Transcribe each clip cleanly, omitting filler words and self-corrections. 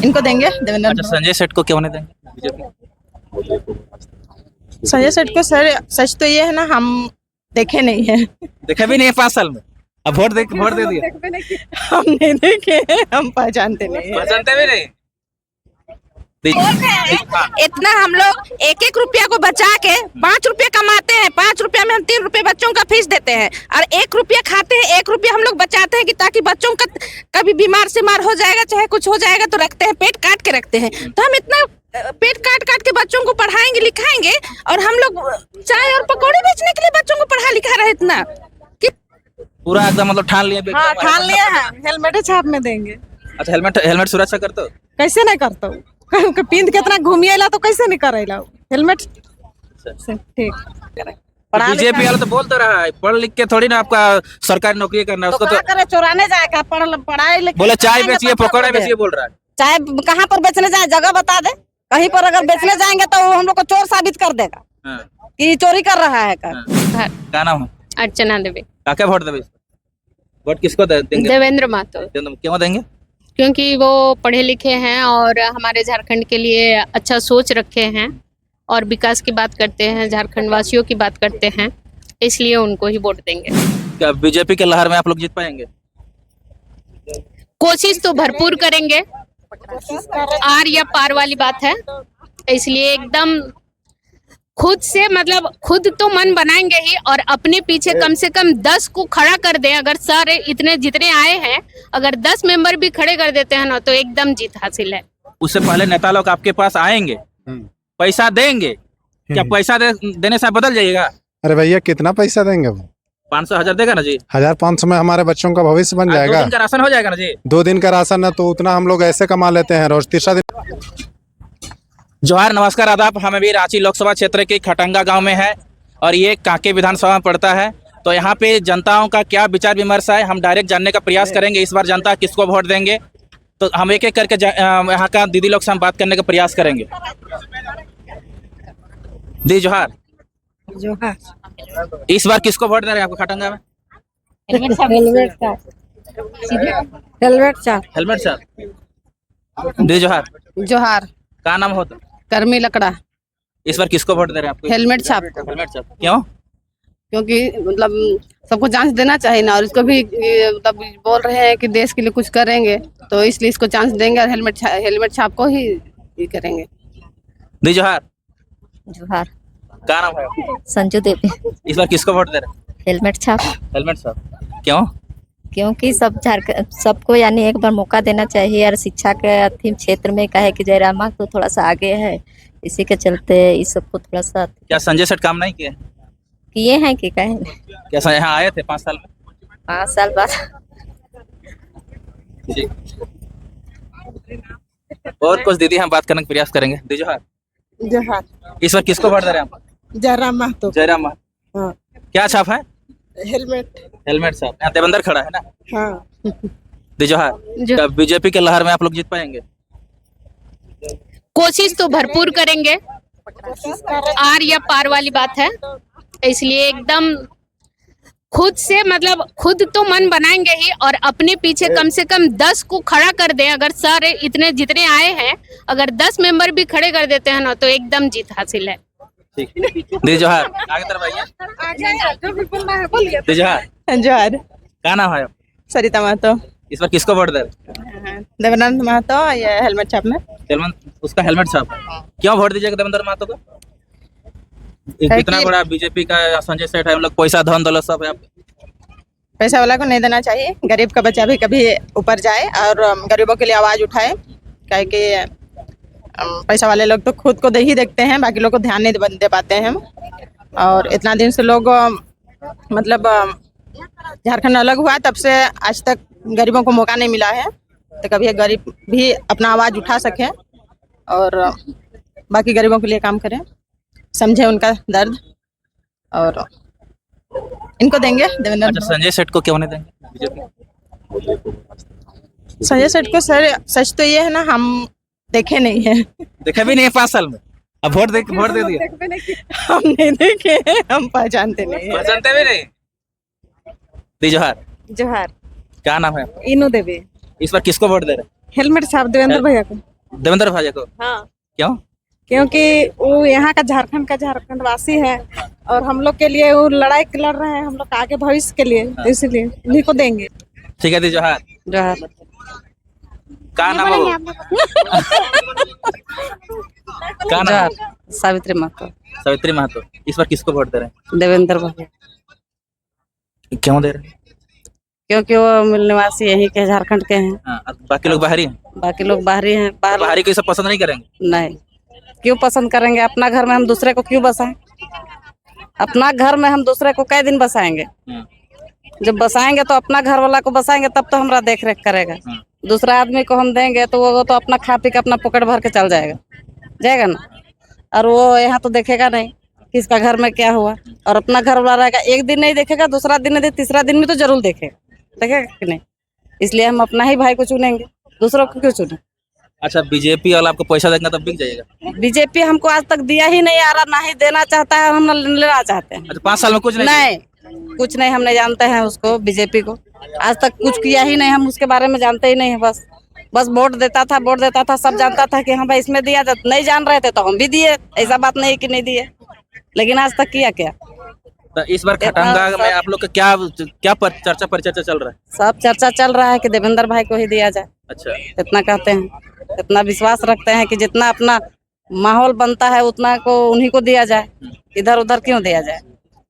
इनको देंगे देवेंद्र। अच्छा, संजय सेठ को क्यों नहीं देंगे बीजेपी? संजय सेठ को सर सच तो ये है ना, हम देखे नहीं है। देखा भी नहीं है 5 साल में, अब वोट दे दिया। हम नहीं देखे हैं, हम पहचानते नहीं है। पहचानते भी नहीं। इतना हम लोग एक एक रुपया को बचा के 5 रुपये कमाते हैं। 5 रुपया में हम 3 रुपये बच्चों का फीस देते हैं और 1 रुपया खाते हैं। 1 रुपया हम लोग बचाते हैं कि ताकि बच्चों का कभी बीमार हो जाएगा, चाहे कुछ हो जाएगा तो रखते हैं, पेट काट के रखते हैं। तो हम इतना पेट काट काट के बच्चों को पढ़ाएंगे लिखाएंगे और हम लोग चाय और पकौड़े बेचने के लिए बच्चों को पढ़ा लिखा रहे इतना कि पूरा एकदम मतलब ठान लिया। हाँ, ठान लिया है, हेलमेट छाप में देंगे। अच्छा, हेलमेट सुरक्षा करते हो? कैसे नहीं करता हूँ? पींद कितना घूमिएला तो कैसे नहीं करेला हेलमेट। ठीक, बीजेपी वाला तो बोलता रहा है पढ़ लिख के थोड़ी ना आपका सरकारी नौकरी करना है, उसको तो करे चुराने जाएगा। पढ़ाई बोले चाय बेचिए पकौड़ा बेचिए बोल रहा है। चाय कहाँ पर बेचने जाए, जगह बता दे। कहीं पर अगर बेचने जाएंगे तो वो हम लोग को चोर साबित कर देगा कि चोरी कर रहा है। क्या नाम है? अर्चना देवी। क्या वोट देवे? वोट किसको देंगे? देवेंद्र महतो। क्यों देंगे? क्योंकि वो पढ़े लिखे हैं और हमारे झारखंड के लिए अच्छा सोच रखे हैं और विकास की बात करते हैं, झारखंड वासियों की बात करते हैं, इसलिए उनको ही वोट देंगे। क्या बीजेपी के लहर में आप लोग जीत पाएंगे? कोशिश तो भरपूर करेंगे, आर या पार वाली बात है, इसलिए एकदम खुद से मतलब खुद तो मन बनाएंगे ही और अपने पीछे कम से कम 10 को खड़ा कर दें। अगर सारे इतने जितने आए हैं अगर 10 मेंबर भी खड़े कर देते हैं ना तो एकदम जीत हासिल है। उससे पहले नेता लोग आपके पास आएंगे, पैसा देंगे, क्या पैसा देने से बदल जाइएगा? अरे भैया कितना पैसा देंगे वो? 500-1000 देगा ना जी। 1500 में हमारे बच्चों का भविष्य बन जाएगा। 2 दिन का राशन हो जाएगा ना जी। 2 दिन का राशन है तो उतना हम लोग ऐसे कमा लेते हैं रोज। तीसरा दिन जोहार, नमस्कार, आदाब। हम अभी रांची लोकसभा क्षेत्र के खटंगा गांव में है और ये कांके विधानसभा में पड़ता है। तो यहाँ पे जनताओं का क्या विचार विमर्श है हम डायरेक्ट जानने का प्रयास करेंगे। इस बार जनता किसको वोट देंगे तो हम एक एक करके यहाँ का दीदी लोग से हम बात करने का प्रयास करेंगे। दी जोहार। जोहार। इस बार किसको वोट दे रहे हैं आपको खटंगा में? हेलमेट छाप। हेलमेट साहब। दी जोहार। जोहार। क्या नाम होता? कर्मी लकड़ा। इस बार किसको वोट दे रहे हैं आपको? हेलमेट छाप। हेलमेट साहब। क्यों? क्योंकि मतलब सबको चांस देना चाहिए ना, और इसको भी मतलब बोल रहे हैं कि देश के लिए कुछ करेंगे तो इसलिए इसको चांस देंगे और हेलमेट छाप को ही करेंगे। दी जोहार। जोहार। क्या नाम है? संजू देवी। इस बार किसको वोट दे रहे हैं? हेलमेट छाप। हेलमेट साहब। क्यों? क्योंकि सबको यानी एक बार मौका देना चाहिए और शिक्षा के अंतिम क्षेत्र में कहे कि जयरामा तो थोड़ा सा आगे है, इसी के चलते इस सबको थोड़ा सा। क्या संजय सेठ काम नहीं किए हैं कि कहे? कैसा यहाँ आए थे 5 साल में? 5 साल बाद। जी। और कुछ दीदी हम बात करने का प्रयास करेंगे। दी जोहार। जोहार। इस बार किसको वोट दे रहे हैं आप? जयराम महतो। जयराम महतो। हाँ। क्या छाप है? हेलमेट। हेलमेट साहब। यहाँ देवेंद्र खड़ा है ना। हाँ। दी जोहार। बीजेपी के लहर में आप लोग जीत पाएंगे? कोशिश तो भरपूर करेंगे, आर या पार वाली बात है, इसलिए एकदम खुद से मतलब खुद तो मन बनाएंगे ही और अपने पीछे कम से कम 10 को खड़ा कर दें। अगर सारे इतने जितने आए हैं अगर 10 मेंबर भी खड़े कर देते हैं ना तो एकदम जीत हासिल है। दी जोहार। आगे तरफ आइए। दी जोहार। जोहार। क्या नाम है? सरिता महतो। इस बार किसको वोट दे रहे हैं? देवेंद्र महतो। ये हेलमेट छाप में उसका हेलमेट साहब। क्यों वोट दीजिएगा देवेंद्र महतो को? कितना बड़ा बीजेपी का संजय सेठ है, हम लोग पैसा धन दौलत सब है। पैसा वाला को नहीं देना चाहिए, गरीब का बच्चा भी कभी ऊपर जाए और गरीबों के लिए आवाज उठाए। क्या कि पैसा वाले लोग तो खुद को ही देखते हैं, बाकी लोग को ध्यान नहीं दे पाते हैं। और इतना दिन से लोग मतलब झारखंड अलग हुआ तब से आज तक गरीबों को मौका नहीं मिला है, तो कभी गरीब भी अपना आवाज उठा सके और बाकी गरीबों के लिए काम करें, समझे उनका दर्द और इनको देंगे देवेंद्र। अच्छा, संजय सेठ को क्यों नहीं देंगे बीजेपी? संजय सेठ को सर सच तो ये है ना, हम देखे नहीं है। देखा भी नहीं है 5 साल में, अब वोट दे दिया। हम नहीं देखे हैं, हम पहचानते नहीं है। पहचानते भी नहीं। दी जोहार। जोहार। क्या नाम है? इनू देवी। इस बार किसको वोट दे रहे हैं? हेलमेट छाप देवेंद्र भैया को। देवेंद्र भाई को? हाँ, क्यों? क्योंकि वो यहाँ का झारखंड वासी है और हम लोग के लिए वो लड़ाई लड़ रहे हैं हम लोग आगे भविष्य के लिए, तो इसलिए उन्हीं को देंगे। ठीक है दी जोहार। जोहार। का नाम हो? का नाम? सावित्री महतो। सावित्री महतो। इस बार किसको वोट दे रहे हैं? देवेंद्र भाई, क्यों दे रहे हैं? क्योंकि वो मूल निवासी यहीं के झारखंड के हैं, हाँ, बाकी लोग बाहरी हैं? बाकी लोग बाहरी हैं। बाहरी को सब पसंद नहीं करेंगे? नहीं, क्यों पसंद करेंगे? अपना घर में हम दूसरे को क्यों बसाएं? अपना घर में हम दूसरे को कई दिन बसाएंगे? जब बसाएंगे तो अपना घर वाला को बसाएंगे, तब तो हमारा देख रेख करेगा। दूसरा आदमी को हम देंगे तो वो तो अपना खा पी के अपना पॉकेट भर के चल जाएगा ना, और वो यहाँ तो देखेगा नहीं किसका घर में क्या हुआ। और अपना घर वाला रहेगा, एक दिन नहीं देखेगा, दूसरा दिन नहीं, तीसरा दिन में तो जरूर देखेगा कि नहीं। इसलिए हम अपना ही भाई को चुनेंगे, दूसरों को क्यों चुने? अच्छा, बीजेपी वाला आपको पैसा देगा तब बिक जाएगा? बीजेपी हमको आज तक दिया ही नहीं आ रहा, ना ही देना चाहता है, हम लेना चाहते हैं। अच्छा, 5 साल में कुछ नहीं, कुछ नहीं, हम नहीं जानते हैं उसको, बीजेपी को आज तक कुछ किया ही नहीं, हम उसके बारे में जानते ही नहीं है। बस वोट देता था, सब जानता था कि हाँ भाई इसमें दिया जाता, नहीं जान रहे थे तो हम भी दिए, ऐसा बात नहीं कि नहीं दिए, लेकिन आज तक किया क्या? तो इस बार खटंगा में आप लोग का क्या चर्चा परिचर्चा चल रहा है? सब चर्चा चल रहा है कि देवेंद्र भाई को ही दिया जाए। अच्छा, इतना कहते हैं, इतना विश्वास रखते हैं कि जितना अपना माहौल बनता है उतना को उन्हीं को दिया जाए, इधर उधर क्यों दिया जाए,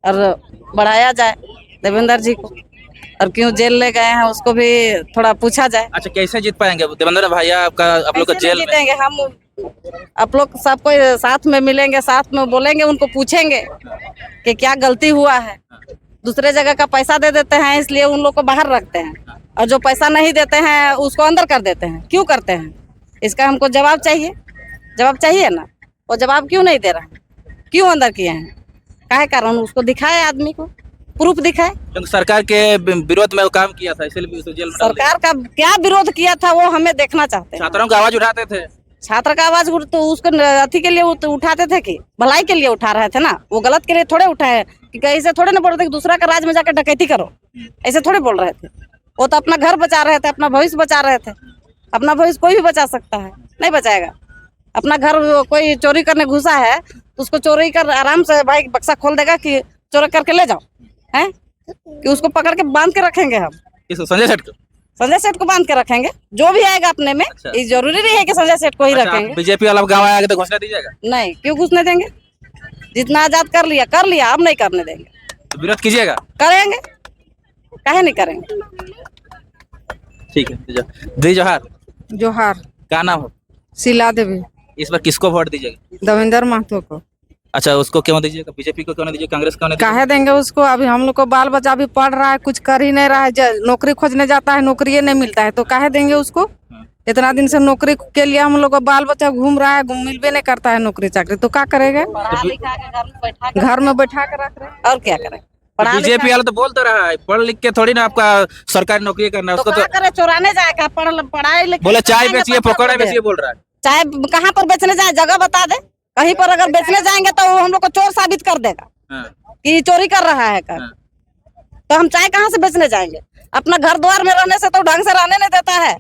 और बढ़ाया जाए देवेंद्र जी को। और क्यों जेल ले गए हैं उसको भी थोड़ा पूछा जाए। अच्छा, कैसे जीत पाएंगे देवेंद्र भैया आपका? आप लोग का जेल में जीतेंगे हम, आप लोग सबको साथ में मिलेंगे, साथ में बोलेंगे, उनको पूछेंगे कि क्या गलती हुआ है। दूसरे जगह का पैसा दे देते हैं इसलिए उन लोग को बाहर रखते हैं, और जो पैसा नहीं देते हैं उसको अंदर कर देते हैं। क्यों करते हैं? इसका हमको जवाब चाहिए ना। वो जवाब क्यों नहीं दे रहा है? क्यों अंदर किए हैं? काहे कारण? उसको दिखाए, आदमी को प्रूफ दिखाए। क्योंकि सरकार के विरोध में वो काम किया था, इसलिए उसको जेल में डाल दिया। सरकार का क्या विरोध किया था वो हमें देखना चाहते हैं। छात्रों का आवाज उठाते थे। छात्र का आवाज तो उसको अथी के लिए उठाते थे कि भलाई के लिए उठा रहे थे ना, वो गलत के लिए थोड़े उठाए कि ऐसे थोड़े ना बोल रहे थे कि दूसरा का राज में जाकर डकैती करो, ऐसे थोड़े बोल रहे थे। वो तो अपना घर बचा रहे थे, अपना भविष्य बचा रहे थे। अपना भविष्य कोई भी बचा सकता है, नहीं बचाएगा। अपना घर कोई चोरी करने घुसा है तो उसको चोरी कर आराम से भाई बक्सा खोल देगा कि चोरी करके ले जाओ, हैं? कि उसको पकड़ के बांध के रखेंगे हम? संजय सेठ को? संजय सेठ को बांध के रखेंगे, जो भी आएगा अपने में। अच्छा। ये जरूरी नहीं है कि संजय सेठ को ही रखेंगे। बीजेपी वाला गाँव आएगा तो घोषणा दीजिएगा? नहीं, क्यों घुसने देंगे? जितना आजाद कर लिया, अब नहीं करने देंगे। तो विरोध कीजिएगा? करेंगे, काहे नहीं करेंगे। ठीक है, दी जोहार। जोहार। क्या नाम हो? शीला देवी। इस बार किसको वोट दीजिएगा? देवेंद्र महतो को। अच्छा, उसको क्यों दीजिएगा? बीजेपी को क्यों नहीं दीजिएगा? कांग्रेस को नहीं काहे देंगे उसको? अभी हम लोग को बाल बच्चा भी पढ़ रहा है, कुछ कर ही नहीं रहा है, नौकरी खोजने जाता है, नौकरी नहीं मिलता है, तो काहे देंगे उसको? इतना दिन से नौकरी के लिए हम लोग का बाल बच्चा घूम रहा है, मिलबे नहीं करता है नौकरी चाकरी, तो क्या करेगा? घर में बैठा कर रख रहे हैं, और क्या करें? बीजेपी वाला तो बोलता रहा है पढ़ लिख के थोड़ी ना आपका सरकारी नौकरी करना है, उसको तो करे चुराने जाएगा, पढ़ाई लिख बोले चाय बेचिए, पकौड़ा बेचिए बोल रहा है। चाय कहाँ पर बेचने जाए, जगह बता दे। कहीं पर अगर बेचने जाएंगे तो वो हम लोग को चोर साबित कर देगा कि चोरी कर रहा है कर। तो हम चाय कहाँ से बेचने जाएंगे? अपना घर द्वार में रहने से तो ढंग से रहने नहीं देता है,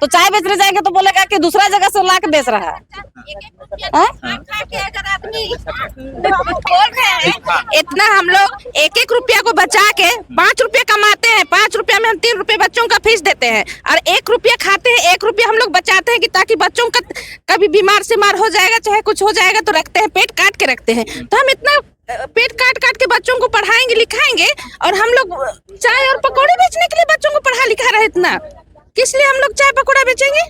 तो चाय बेचने जाएंगे तो बोलेगा कि दूसरा जगह से ला के बेच रहा है। इतना हम लोग 1-1 रुपया को बचा के 5 रुपया कमाते हैं। 5 रुपया में हम 3 रुपये बच्चों का फीस देते हैं, और 1 रुपया खाते हैं, 1 रुपया हम लोग बचाते हैं कि ताकि बच्चों का कभी बीमार से मार हो जाएगा, चाहे कुछ हो जाएगा तो रखते हैं, पेट काट के रखते हैं। तो हम इतना पेट काट काट के बच्चों को पढ़ाएंगे लिखाएंगे, और हम लोग चाय और पकौड़े बेचने के लिए बच्चों को पढ़ा लिखा रहे। इतना किस लिए हम लोग चाय पकौड़ा बेचेंगे?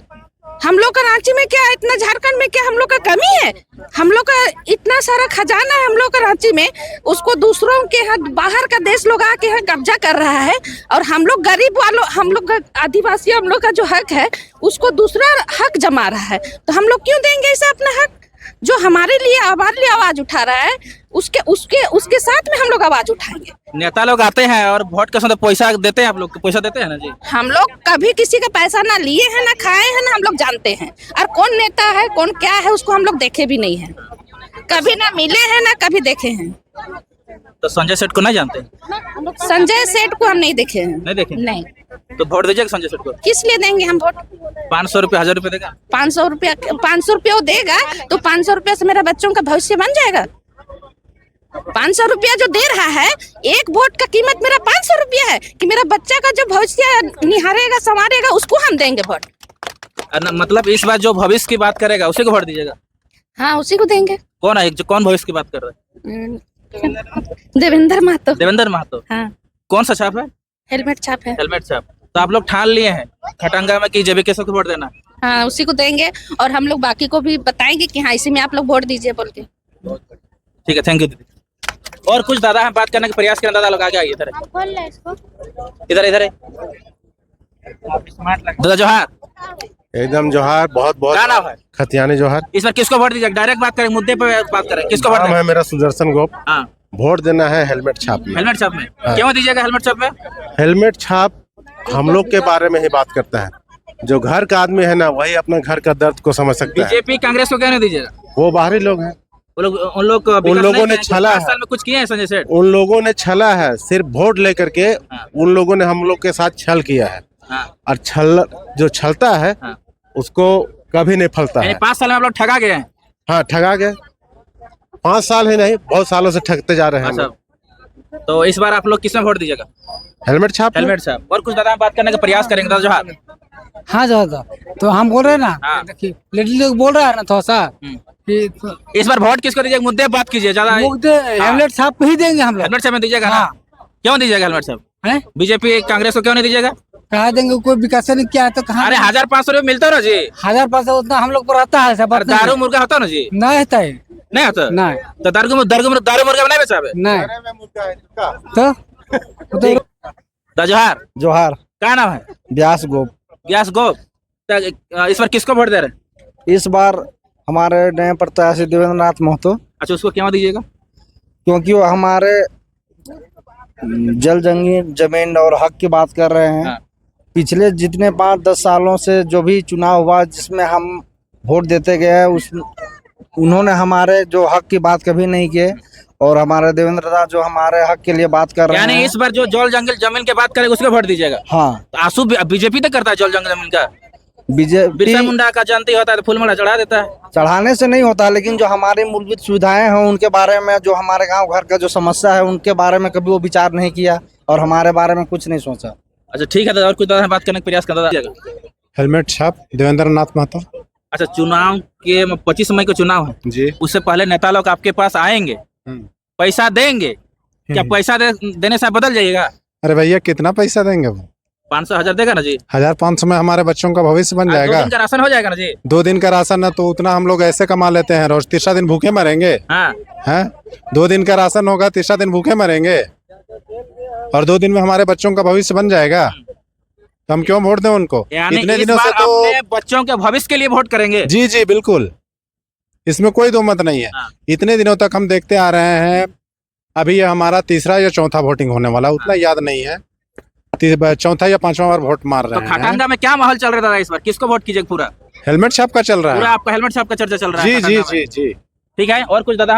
हम लोग का रांची में क्या, इतना झारखंड में क्या हम लोग का कमी है? हम लोग का इतना सारा खजाना है हम लोग का रांची में, उसको दूसरों के यहाँ बाहर का देश लोग आके यहाँ कब्जा कर रहा है, और हम लोग गरीब वालों, हम लोग आदिवासी, हम लोग का जो हक है उसको दूसरा हक जमा रहा है। तो हम लोग क्यों देंगे इसे अपना हक? जो हमारे लिए आवाज उठा रहा है उसके साथ में हम लोग आवाज उठाएंगे। नेता लोग आते हैं और वोट के समय पैसा देते हैं, आप लोग पैसा देते हैं ना जी? हम लोग कभी किसी का पैसा ना लिए हैं ना खाए हैं ना हम लोग जानते हैं, और कौन नेता है कौन क्या है उसको हम लोग देखे भी नहीं है, कभी ना मिले हैं ना कभी देखे हैं। तो संजय सेठ को नहीं जानते? संजय सेठ को हम नहीं देखे हैं। नहीं देखे? नहीं। तो वोट दीजिएगा संजय सेठ को। किस लिए देंगे हम वोट? 500 रुपये 1000 रुपये देगा? 500 रुपया वो देगा तो 500 रुपया से मेरा बच्चों का भविष्य बन जाएगा। 500 रुपया जो दे रहा है, एक वोट का कीमत मेरा 500 रुपया है कि मेरा बच्चा का जो भविष्य निहारेगा संवारेगा उसको हम देंगे वोट। मतलब इस बार जो भविष्य की बात करेगा उसी को वोट दीजिएगा? हाँ, उसी को देंगे। कौन है जो कौन भविष्य की बात कर रहा है? देवेंद्र महतो। देवेंद्र महतो। हाँ। कौन सा छाप है? हेलमेट छाप है। हेलमेट छाप। तो आप लोग ठान लिए हैं खटंगा में कि जेबी केशव को वोट देना? हाँ, उसी को देंगे और हम लोग बाकी को भी बताएंगे कि हाँ इसी में आप लोग वोट दीजिए बोल के। ठीक है, थैंक यू दीदी। और कुछ दादा हम बात करने का प्रयास करें। दादा लोग आगे आइए, इधर इधर इधर दादा जोहार। एकदम जोहार। बहुत बहुत क्या नाम है? खतियानी जोहार। इस बार किसको वोट दीजिएगा? डायरेक्ट बात करें, मुद्दे पे बात करें। किसको वोट नाम देंगे? है मेरा सुदर्शन गोप। हाँ, वोट देना है हेलमेट छाप में। हेलमेट छाप में। हाँ। क्यों दीजिएगा हेलमेट छाप में? हेलमेट छाप हम लोग के बारे में ही बात करता है। जो घर का आदमी है ना, वही अपना घर का दर्द को समझ सकता है। बीजेपी कांग्रेस को क्यों नहीं दीजिएगा? वो बाहरी लोग हैं। उन लोगों ने छला है। साल में कुछ किए हैं संजय सेठ? उन लोगों ने छला है, सिर्फ वोट लेकर के। उन लोगों ने हम लोग के साथ छल किया है। हाँ। और जो छलता है हाँ। उसको कभी नहीं फलता है। 5 साल में आप लोग ठगा गए हैं। हाँ, ठगा गए। 5 साल ही नहीं, बहुत सालों से ठगते जा रहे हैं हम लोग। तो इस बार आप लोग किसमें वोट दीजिएगा? हेलमेट छाप में। हेलमेट छाप। और कुछ दादा हम बात करने का प्रयास करेंगे। दादा जोहार। हाँ दादा, तो हम बोल रहे हैं ना, हाँ। देखिए लेडी लोग बोल रहा है ना थोड़ा सा कि इस बार वोट किसको दीजिएगा? मुद्दे पे बात कीजिए ज्यादा। हेलमेट छाप ही देंगे हम लोग। हेलमेट छाप में दीजिएगा ना? हाँ। क्यों दीजिएगा हेलमेट छाप? हैं? बीजेपी कांग्रेस को क्यों नहीं दीजिएगा? कहा देंगे, कोई विकास नहीं किया है तो कहाँ? अरे 1500 रुपये मिलता ना जी। 1500 उतना हम लोग को रहता है सब। और दारू मुर्गा होता ना जी? नहीं होता है। नहीं होता? नहीं। तो दारू मुर्गा नहीं बेचा है? नहीं तो दादा जोहार। जोहार। क्या नाम है? व्यास गोप। ग्यास गोप। तो इस बार किसको वोट दे रहे हैं? इस बार हमारे नए प्रत्याशी देवेंद्र नाथ महतो, अच्छा, उसको क्यों दीजिएगा? क्योंकि वो हमारे जल जमीन और हक की बात कर रहे हैं। हाँ। पिछले जितने 5-10 सालों से जो भी चुनाव हुआ जिसमें हम वोट देते गए, उन्होंने हमारे जो हक की बात कभी नहीं किए। और हमारे देवेंद्र नाथ जो हमारे हक के लिए बात कर रहे हैं। यानी इस बार जो जल जंगल जमीन की बात करेगा उसको वोट दीजिएगा? हाँ। तो आंसू बीजेपी तक करता है जल जंगल जमीन का। बीजेपी बिरसा मुंडा का जयंती होता है तो फूलमाला चढ़ा देता है। चढ़ाने से नहीं होता, लेकिन जो हमारी मूलभूत सुविधाएं हैं उनके बारे में, जो हमारे गांव घर का जो समस्या है उनके बारे में कभी वो विचार नहीं किया और हमारे बारे में कुछ नहीं सोचा। अच्छा, ठीक है दादा। और कुछ दादा बात करने का प्रयास करता हेलमेट छाप देवेंद्र नाथ महतो। अच्छा, चुनाव के 25 मई को चुनाव है जी। उससे पहले नेता लोग आपके पास आएंगे, पैसा देंगे। क्या पैसा देने से आप बदल जाइएगा? अरे भैया, कितना पैसा देंगे वो? 500-1000 देगा ना जी? 1500 में हमारे बच्चों का भविष्य बन 2 जाएगा। दिन का राशन हो जाएगा ना जी? 2 दिन का राशन है तो उतना हम लोग ऐसे कमा लेते हैं, रोज तीसरा दिन भूखे मरेंगे। हाँ। हैं? 2 दिन का राशन होगा, तीसरा दिन भूखे मरेंगे और 2 दिन में हमारे बच्चों का भविष्य बन जाएगा। तो हम क्यों वोट दें उनको? यानी इतने इस दिनों बार से तो अपने बच्चों के भविष्य के लिए वोट करेंगे? जी जी बिल्कुल, इसमें कोई दो मत नहीं है। हाँ। इतने दिनों तक हम देखते आ रहे हैं। अभी ये हमारा तीसरा या चौथा वोटिंग होने वाला, उतना याद नहीं है। चौथा या 5वां बार वोट मार तो रहे हैं। खटांगा में क्या माहौल चल रहा था इस बार? किसको वोट कीजिएगा? पूरा हेलमेट छाप का चल रहा पूरा है। आपका हेलमेट छाप का चर्चा चल रहा है जी जी खटांगा में। जी जी। ठीक है। और कुछ दादा